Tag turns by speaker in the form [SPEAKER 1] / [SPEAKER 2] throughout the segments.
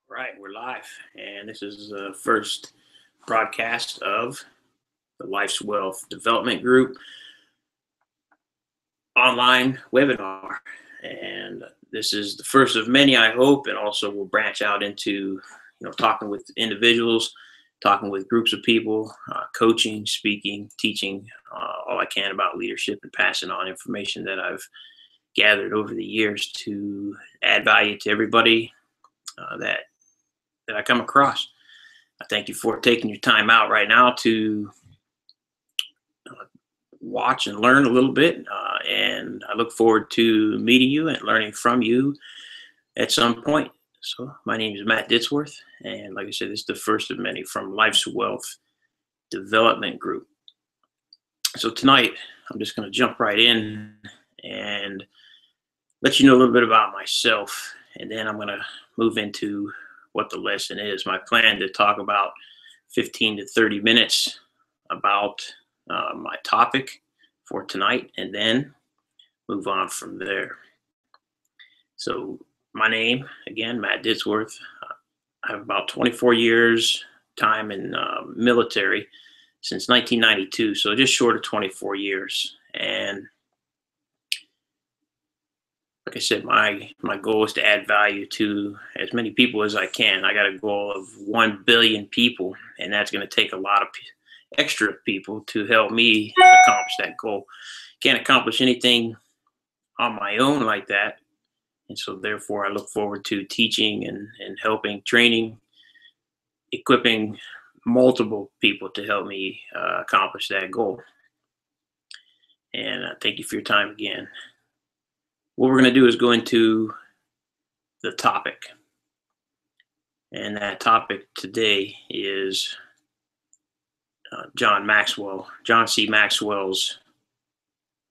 [SPEAKER 1] Right, we're live, and this is the first broadcast of the Lifeswealth Development Group online webinar. And this is the first of many, I hope, and also we'll branch out into, talking with individuals, talking with groups of people, coaching, speaking, teaching all I can about leadership and passing on information that I've gathered over the years to add value to everybody that I come across. I thank you for taking your time out right now to watch and learn a little bit. And I look forward to meeting you and learning from you at some point. So my name is Matt Ditzworth. And like I said, this is the first of many from Life's Wealth Development Group. So tonight, I'm just going to jump right in and let you know a little bit about myself. And then I'm going to move into what the lesson is. My plan to talk about 15 to 30 minutes about my topic for tonight, and then move on from there. So my name, again, Matt Ditzworth. I have about 24 years time in military since 1992, so just short of 24 years. And like I said, my goal is to add value to as many people as I can. I got a goal of 1 billion people, and that's going to take a lot of extra people to help me accomplish that goal. Can't accomplish anything on my own like that. And so therefore, I look forward to teaching and helping, training, equipping multiple people to help me accomplish that goal. And thank you for your time again. What we're going to do is go into the topic. And that topic today is John C. Maxwell's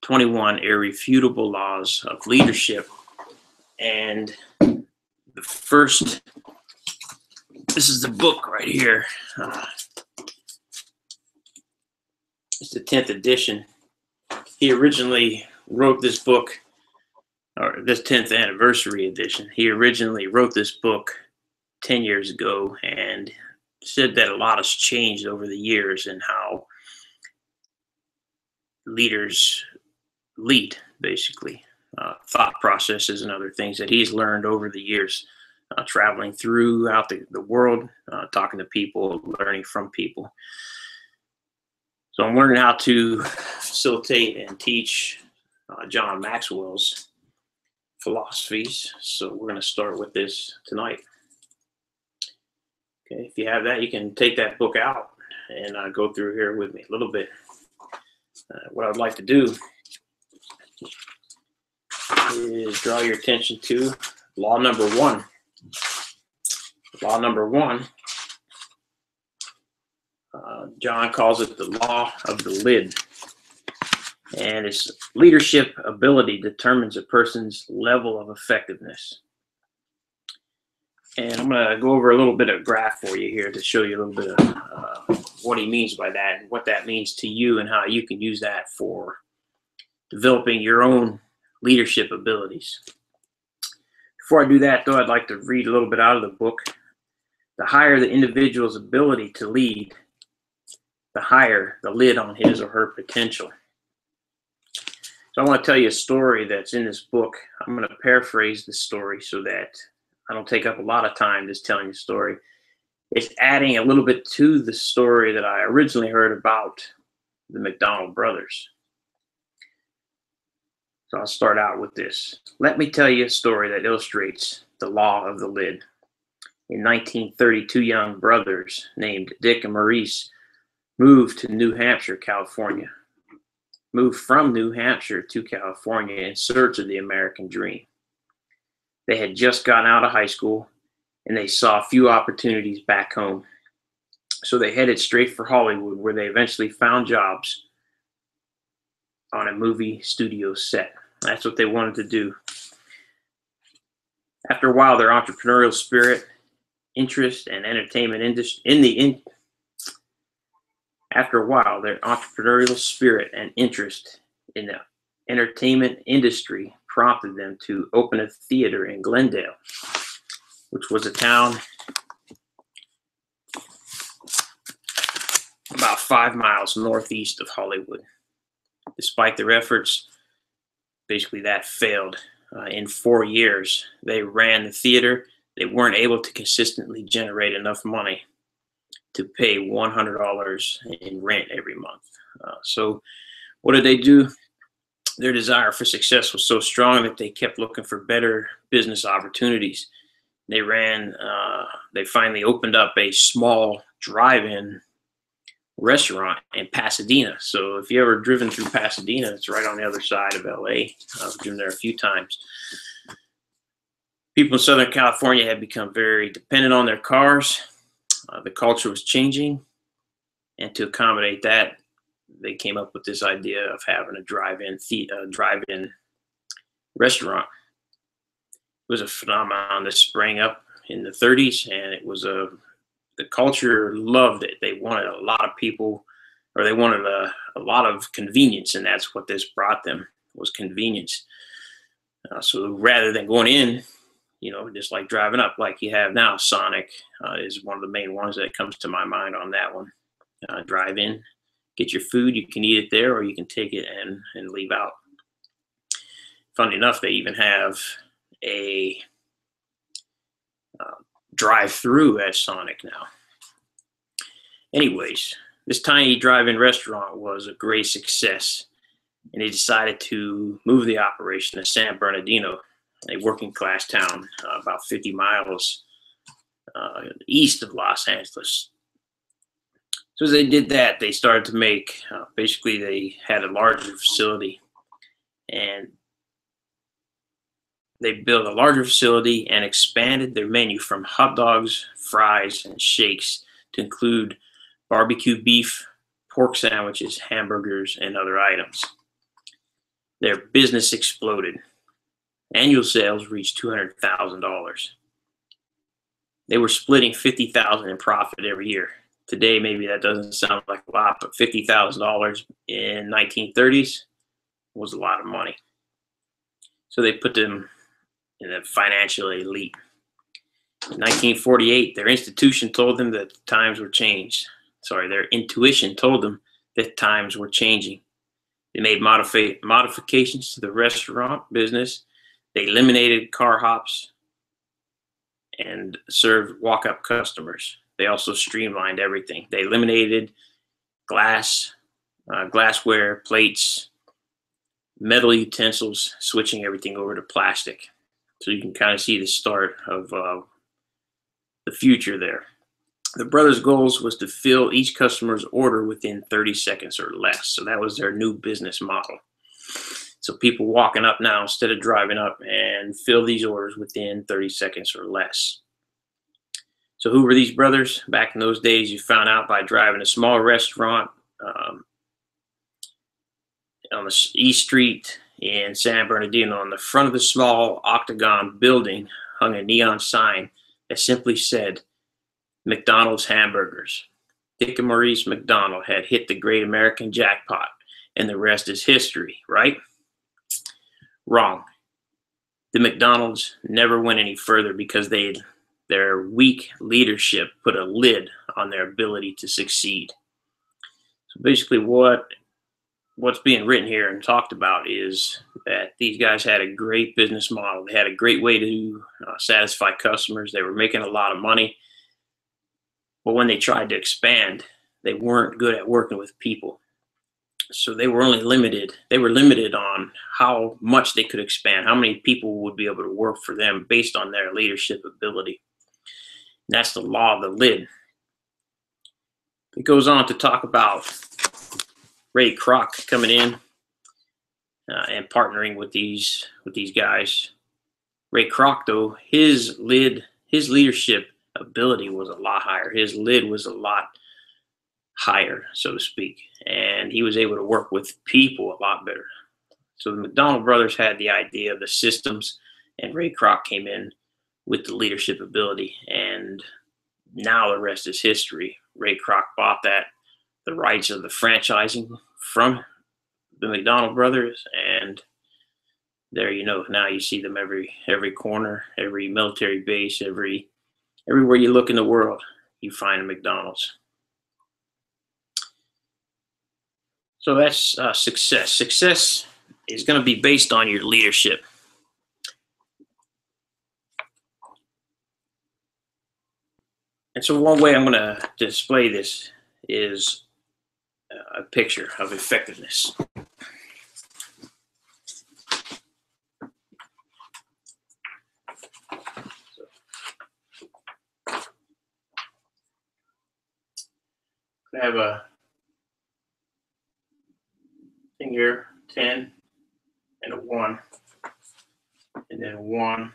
[SPEAKER 1] 21 Irrefutable Laws of Leadership. And the first, this is the book right here. It's the 10th edition. He originally wrote this book, or this 10th anniversary edition. He originally wrote this book 10 years ago and said that a lot has changed over the years in how leaders lead, basically. Thought processes and other things that he's learned over the years, traveling throughout the world, talking to people, learning from people. So I'm learning how to facilitate and teach John Maxwell's philosophies. So we're going to start with this tonight. Okay, if you have that, you can take that book out and go through here with me a little bit. What I'd like to do is draw your attention to law number 1. Law number 1, John calls it the law of the lid. And its leadership ability determines a person's level of effectiveness. And I'm going to go over a little bit of graph for you here to show you a little bit of what he means by that and what that means to you and how you can use that for developing your own leadership abilities. Before I do that, though, I'd like to read a little bit out of the book. The higher the individual's ability to lead, the higher the lid on his or her potential. So I want to tell you a story that's in this book. I'm going to paraphrase the story so that I don't take up a lot of time just telling the story. It's adding a little bit to the story that I originally heard about the McDonald brothers. So I'll start out with this. Let me tell you a story that illustrates the law of the lid. In 1930, 2 young brothers named Dick and Maurice moved from New Hampshire to California in search of the American dream. They had just gotten out of high school and they saw few opportunities back home. So they headed straight for Hollywood, where they eventually found jobs on a movie studio set. That's what they wanted to do. After a while, their entrepreneurial spirit, interest, and entertainment industry After a while, their entrepreneurial spirit and interest in the entertainment industry prompted them to open a theater in Glendale, which was a town about 5 miles northeast of Hollywood. Despite their efforts, basically that failed. In 4 years, they ran the theater. They weren't able to consistently generate enough money to pay $100 in rent every month. So what did they do? Their desire for success was so strong that they kept looking for better business opportunities. They finally opened up a small drive-in restaurant in Pasadena. So if you ever driven through Pasadena, it's right on the other side of LA. I've driven there a few times. People in Southern California had become very dependent on their cars. The culture was changing, and to accommodate that, they came up with this idea of having a drive-in restaurant. It was a phenomenon that sprang up in the 30s, and the culture loved it. They wanted a lot of people, or they wanted a lot of convenience, and that's what this brought them, was convenience. So rather than going in, just like driving up like you have now, Sonic is one of the main ones that comes to my mind on that one. Drive in, get your food, you can eat it there, or you can take it and leave out. Funny enough, they even have a drive-through at Sonic now. Anyways, this tiny drive-in restaurant was a great success, and they decided to move the operation to San Bernardino, a working class town about 50 miles east of Los Angeles. So as they did that, they started to make, basically they had a larger facility, and they built a larger facility and expanded their menu from hot dogs, fries, and shakes to include barbecue beef, pork sandwiches, hamburgers, and other items. Their business exploded. Annual sales reached $200,000. They were splitting $50,000 in profit every year. Today, maybe that doesn't sound like a lot, but $50,000 in 1930s was a lot of money. So they put them in the financial elite. In 1948, their institution told them that times were changed. Their intuition told them that times were changing. They made modifications to the restaurant business. They eliminated car hops and served walk-up customers. They also streamlined everything. They eliminated glassware, plates, metal utensils, switching everything over to plastic. So you can kind of see the start of the future there. The brothers' goals was to fill each customer's order within 30 seconds or less. So that was their new business model. So people walking up now, instead of driving up, and fill these orders within 30 seconds or less. So who were these brothers? Back in those days, you found out by driving a small restaurant on the East Street in San Bernardino. On the front of the small octagon building hung a neon sign that simply said, McDonald's hamburgers. Dick and Maurice McDonald had hit the great American jackpot, and the rest is history, right? Wrong. The McDonald's never went any further because their weak leadership put a lid on their ability to succeed. So basically what's being written here and talked about is that these guys had a great business model. They had a great way to satisfy customers. They were making a lot of money. But when they tried to expand, they weren't good at working with people. So they were limited on how much they could expand, how many people would be able to work for them based on their leadership ability. And that's the law of the lid. It goes on to talk about Ray Kroc coming in and partnering with these guys. Ray Kroc, though, his leadership ability was a lot higher. His lid was a lot higher, so to speak, and he was able to work with people a lot better. So the McDonald brothers had the idea of the systems, and Ray Kroc came in with the leadership ability, and now the rest is history. Ray Kroc bought the rights of the franchising from the McDonald brothers, and there now you see them every corner, every military base, everywhere you look in the world, you find a McDonald's. So that's success. Success is going to be based on your leadership. And so one way I'm going to display this is a picture of effectiveness. I have a thing here, 10 and a 1, and then 1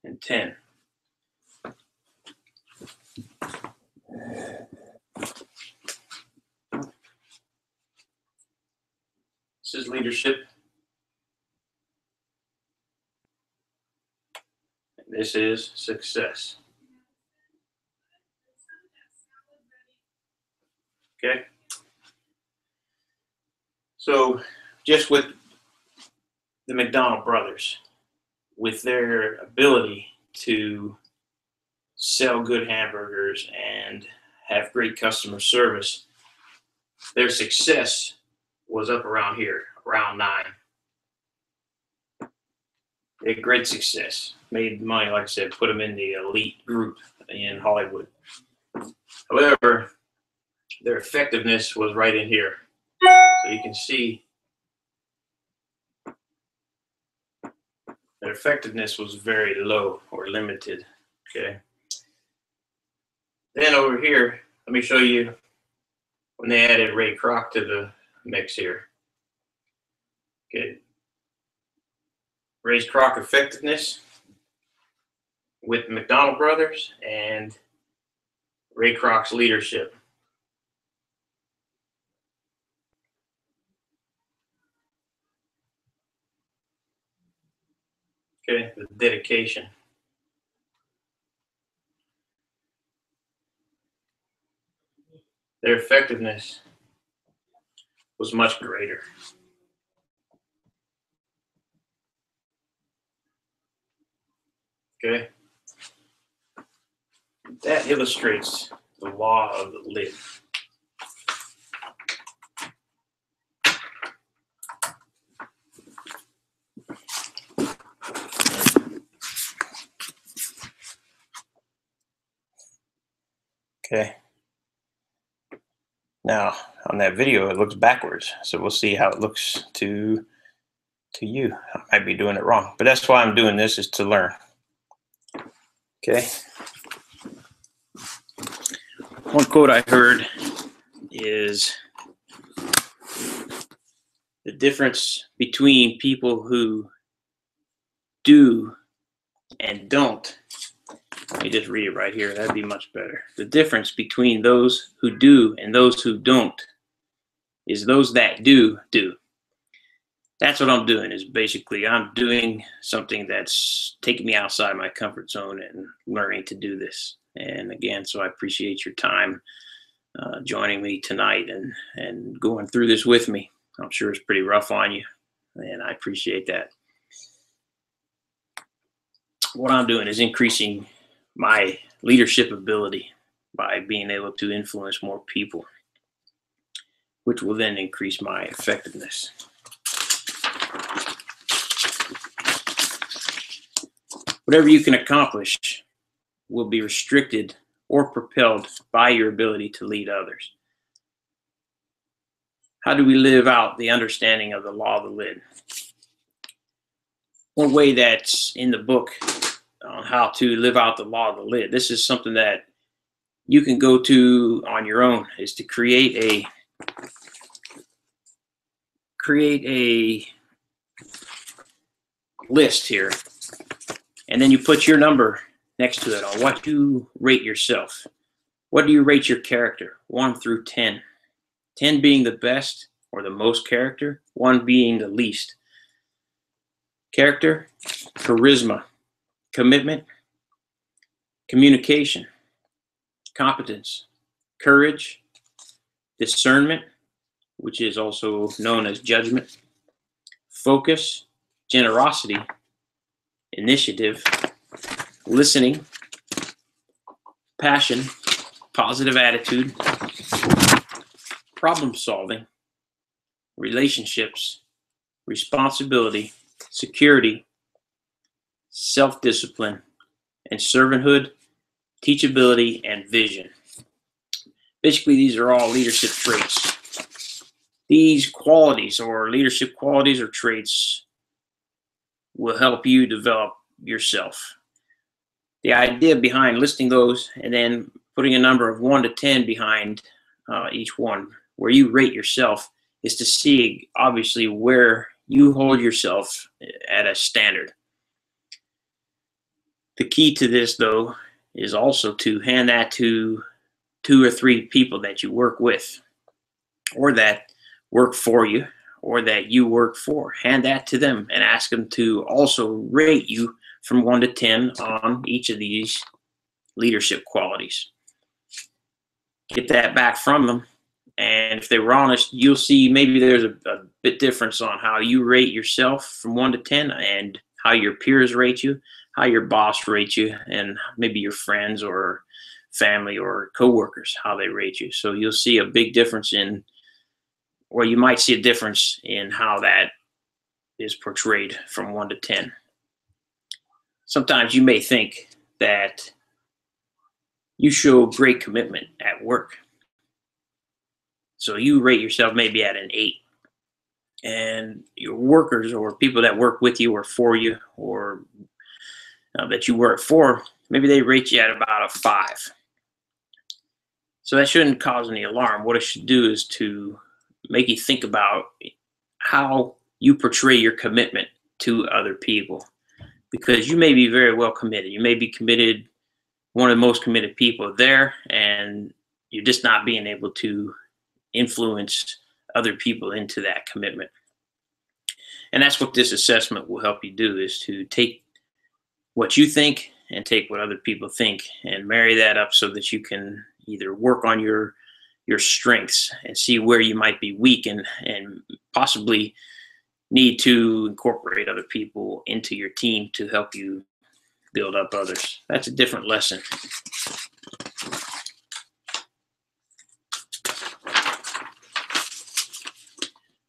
[SPEAKER 1] and 10. This is leadership. And this is success. Okay. So just with the McDonald brothers, with their ability to sell good hamburgers and have great customer service, their success was up around here, around 9. They had great success, made money, like I said, put them in the elite group in Hollywood. However, their effectiveness was right in here. So you can see their effectiveness was very low or limited. Okay. Then over here, let me show you when they added Ray Kroc to the mix here. Okay. Ray Kroc effectiveness with McDonald brothers and Ray Kroc's leadership. Okay, the dedication. Their effectiveness was much greater. Okay. That illustrates the law of the lid. Okay. Now, on that video, it looks backwards. So we'll see how it looks to you. I might be doing it wrong, but that's why I'm doing this, is to learn. Okay. One quote I heard is, the difference between people who do and don't. Let me just read it right here. That'd be much better. The difference between those who do and those who don't is those that do. That's what I'm doing, is basically I'm doing something that's taking me outside my comfort zone and learning to do this. And again, so I appreciate your time joining me tonight and going through this with me. I'm sure it's pretty rough on you, and I appreciate that. What I'm doing is increasing my leadership ability by being able to influence more people, which will then increase my effectiveness. Whatever you can accomplish will be restricted or propelled by your ability to lead others. How do we live out the understanding of the law of the lid? One way that's in the book on how to live out the law of the lid, this is something that you can go to on your own, is to create a list here, and then you put your number next to it on what you rate yourself. What do you rate your character? 1 through 10. 10 being the best or the most character, 1 being the least. Character, charisma, commitment, communication, competence, courage, discernment, which is also known as judgment, focus, generosity, initiative, listening, passion, positive attitude, problem solving, relationships, responsibility, security, self-discipline, and servanthood, teachability, and vision. Basically, these are all leadership traits. These qualities or leadership qualities or traits will help you develop yourself. The idea behind listing those and then putting a number of 1 to 10 behind each one, where you rate yourself, is to see obviously where you hold yourself at a standard. The key to this, though, is also to hand that to 2 or 3 people that you work with, or that work for you, or that you work for. Hand that to them and ask them to also rate you from 1 to 10 on each of these leadership qualities. Get that back from them, and if they were honest, you'll see maybe there's a bit difference on how you rate yourself from 1 to 10 and how your peers rate you, how your boss rates you, and maybe your friends or family or coworkers, how they rate you. So you'll see a big difference in, or you might see a difference in how that is portrayed from 1 to 10. Sometimes you may think that you show great commitment at work. So you rate yourself maybe at an 8. And your workers or people that work with you or for you, or that you work for, maybe they rate you at about a 5. So that shouldn't cause any alarm. What it should do is to make you think about how you portray your commitment to other people, because you may be very well committed. You may be committed, one of the most committed people there, and you're just not being able to influence other people into that commitment. And that's what this assessment will help you do, is to take what you think and take what other people think and marry that up so that you can either work on your strengths and see where you might be weak, and possibly need to incorporate other people into your team to help you build up others. That's a different lesson.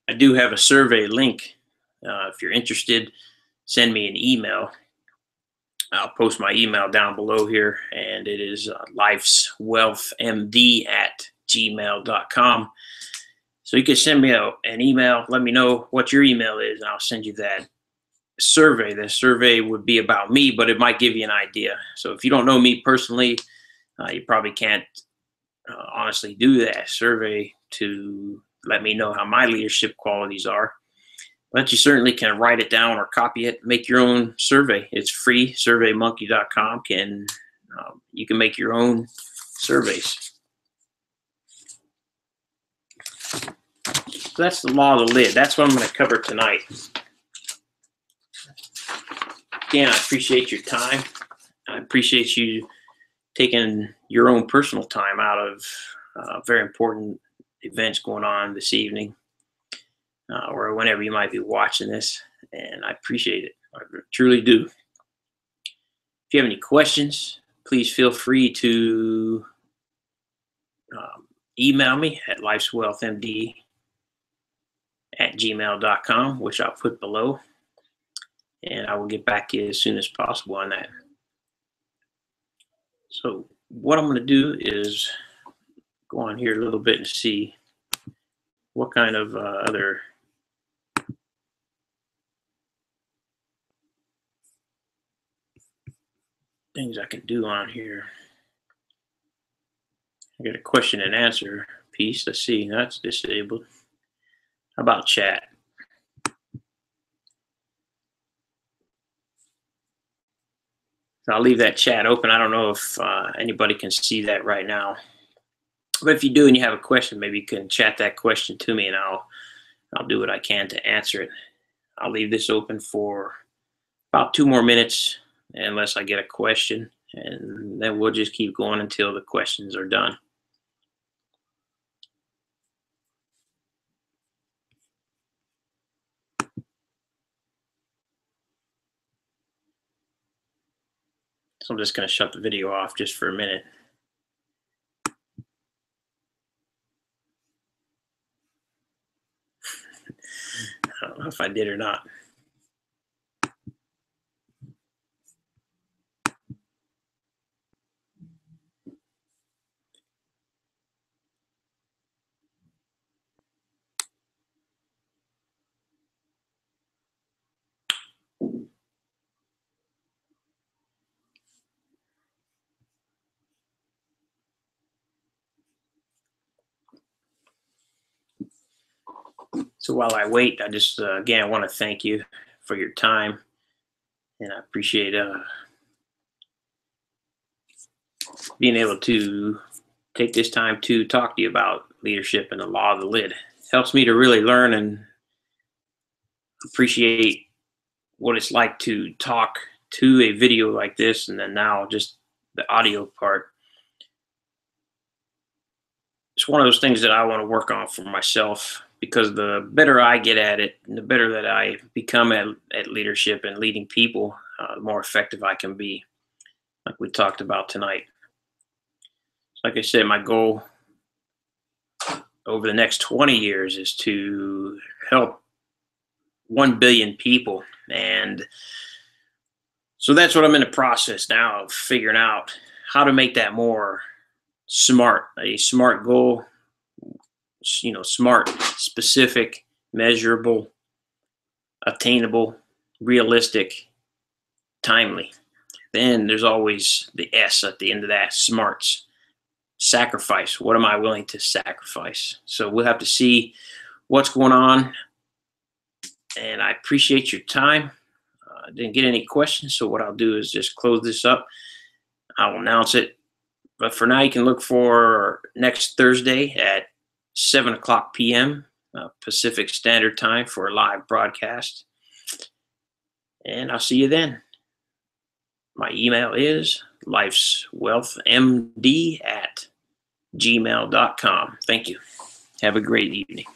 [SPEAKER 1] I do have a survey link. If you're interested, send me an email. I'll post my email down below here, and it is lifeswealthmd@gmail.com. So you can send me an email. Let me know what your email is, and I'll send you that survey. The survey would be about me, but it might give you an idea. So if you don't know me personally, you probably can't honestly do that survey to let me know how my leadership qualities are. But you certainly can write it down or copy it, make your own survey. It's free, surveymonkey.com. You can make your own surveys. So that's the law of the lid. That's what I'm going to cover tonight. Again, I appreciate your time. I appreciate you taking your own personal time out of very important events going on this evening, or whenever you might be watching this, and I appreciate it. I truly do. If you have any questions, please feel free to email me at lifeswealthmd@gmail.com, which I'll put below, and I will get back to you as soon as possible on that. So what I'm going to do is go on here a little bit and see what kind of other things I can do on here. I got a question and answer piece. Let's see, that's disabled. How about chat? So I'll leave that chat open. I don't know if anybody can see that right now. But if you do and you have a question, maybe you can chat that question to me, and I'll do what I can to answer it. I'll leave this open for about 2 more minutes unless I get a question, and then we'll just keep going until the questions are done. So I'm just going to shut the video off just for a minute. if I did or not. So while I wait, I just again want to thank you for your time, and I appreciate being able to take this time to talk to you about leadership and the law of the lid. It helps me to really learn and appreciate what it's like to talk to a video like this, and then now just the audio part. It's one of those things that I want to work on for myself, because the better I get at it and the better that I become at leadership and leading people, the more effective I can be, like we talked about tonight. Like I said, my goal over the next 20 years is to help 1 billion people. And so that's what I'm in the process now of figuring out how to make that more smart, a smart goal, smart, specific, measurable, attainable, realistic, timely. Then there's always the S at the end of that, smarts. Sacrifice. What am I willing to sacrifice? So we'll have to see what's going on. And I appreciate your time. I didn't get any questions, so what I'll do is just close this up. I'll announce it. But for now, you can look for next Thursday at 7 o'clock p.m. Pacific Standard Time for a live broadcast. And I'll see you then. My email is lifeswealthmd@gmail.com. Thank you. Have a great evening.